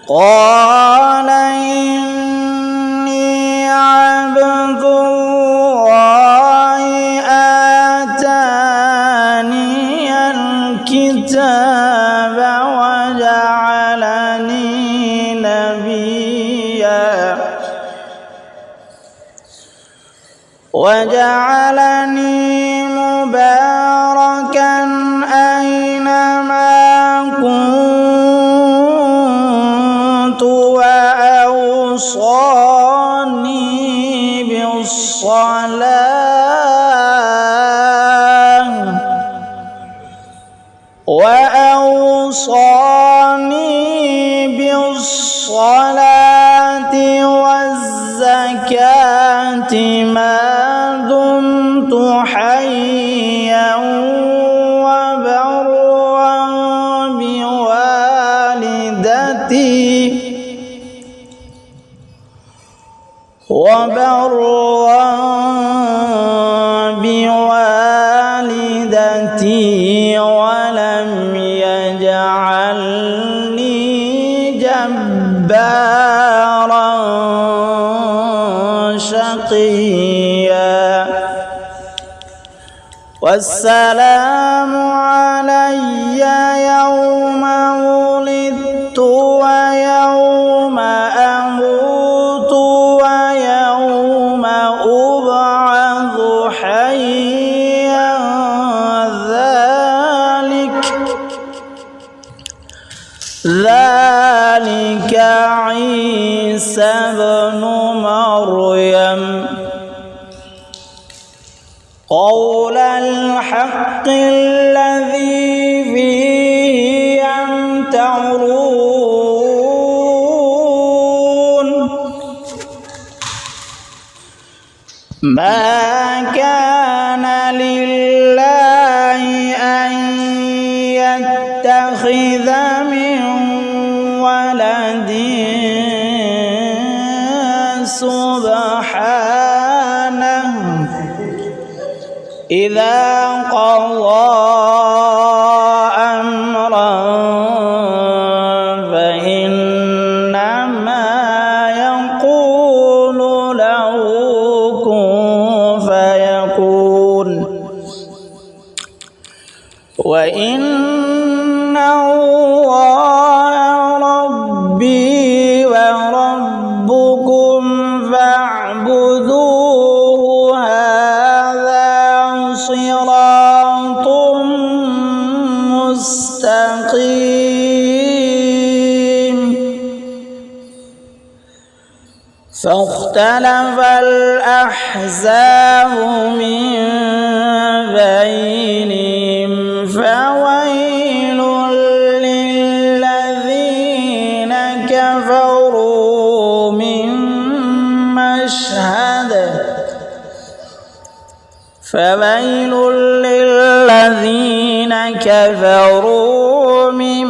قال إني عبد الله آتاني الكتاب وجعلني نبيا وجعلني مباركا أينما كنت وأوصاني بالصلاة والزكاة ما دمت حيا وبرا بوالدتي ولم يجعلني جبارا شقيا والسلام علي يوم ولدت ويوم أموت ويوم أبعث حيا ذلك عيسى ابن مريم قول الحق الذي فيه يمترون ما كان لله أن يتخذ من ولد سبحانه إذا قضى أمرا فإنما يقول له كن فيكون وإن الله ربي وربكم فاعبدوه صراط مستقيم فاختلف الأحزاب من بينهم فويل للذين كفروا من مشهد فويل للذين كفروا من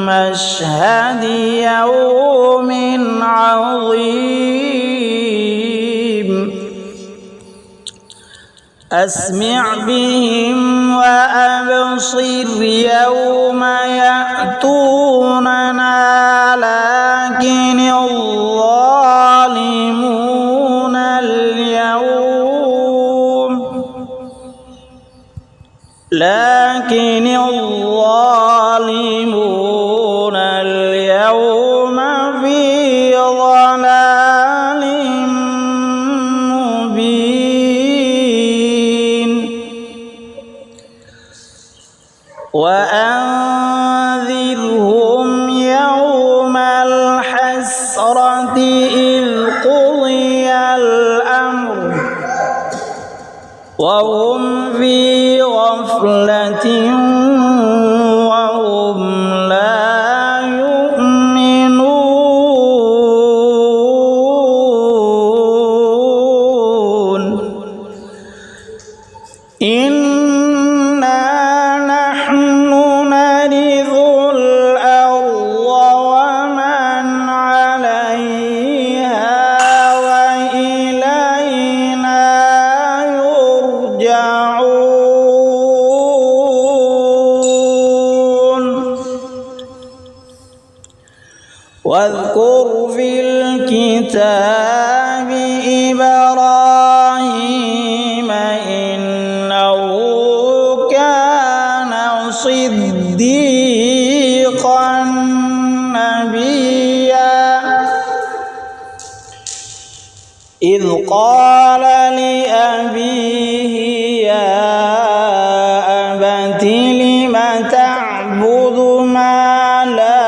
مشهد يوم عظيم أسمع بهم وأبصر يوم يأتوننا لكن الظالمون اليوم في ضلال مبين وأنذرهم يوم واذكر في الكتاب إبراهيم إنه كان صديقا نبيا إذ قال لأبيه يا أبت لم تعبد ما لا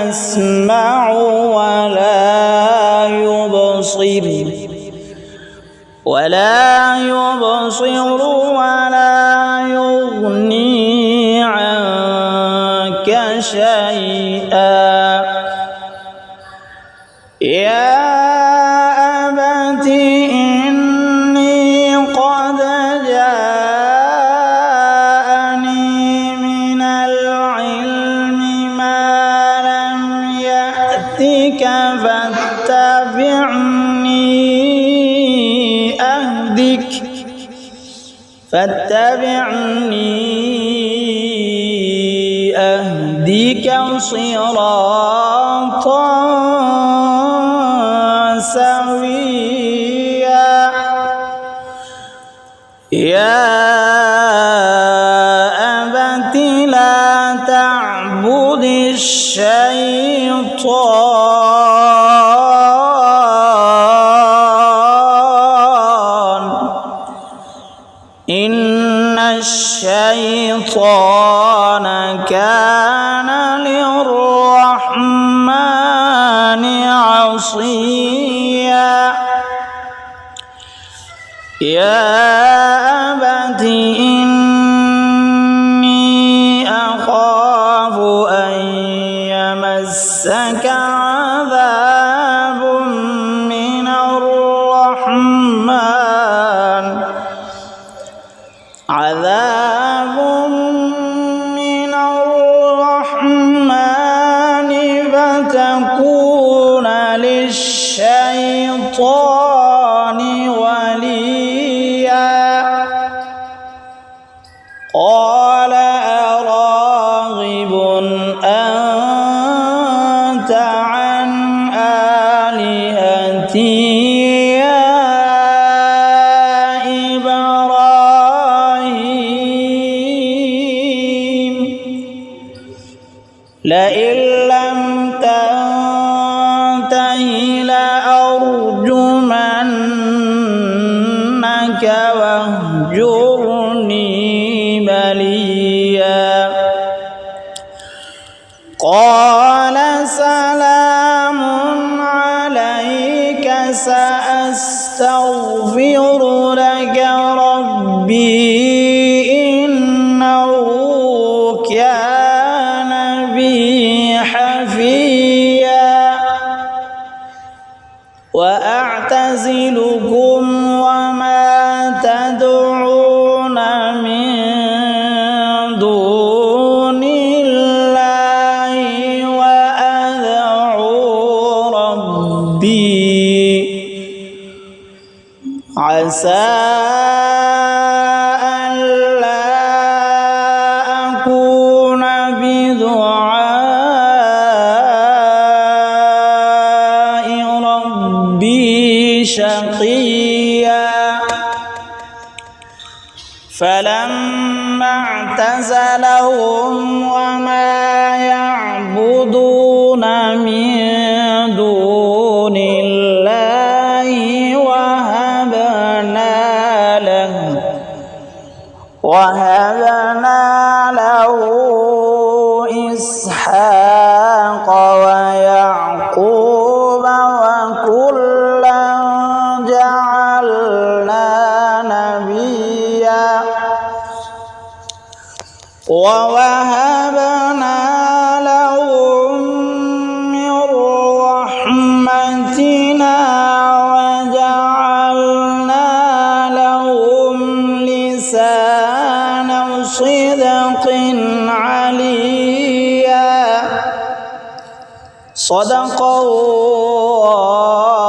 يسمع ولا يبصر ولا يغني عنك شيئا يا أبت إني قد جاءني من العلم ما لم يأتك فاتبعني أهدك صراطا سويا يا أبت لا تعبد الشيطان إن الشيطان كان للرحمن عصيا يا أبت إني أخاف أن يمسك عذاب من الرحمن فتكون للشيطان وليا قال أراغب أنت عن آلهتي يا إبراهيم لئن لم تنته لأرجمنك واهجرني مليا قال سلام عليك سأستغفر لك ربي إنه كان بي حفيا وأعتزلكم وما تدعون من دون الله وأدعو ربي عسى ألا أكون بدعاء ربي شقيا فلما اعتزلهم وما يعبدون من دون الله وهبنا له إسحاق ويعقوب وكلا جعلنا نبيا ووهبنا لهم من رحمتنا وجعلنا لهم لسان صدق عليا صدق الله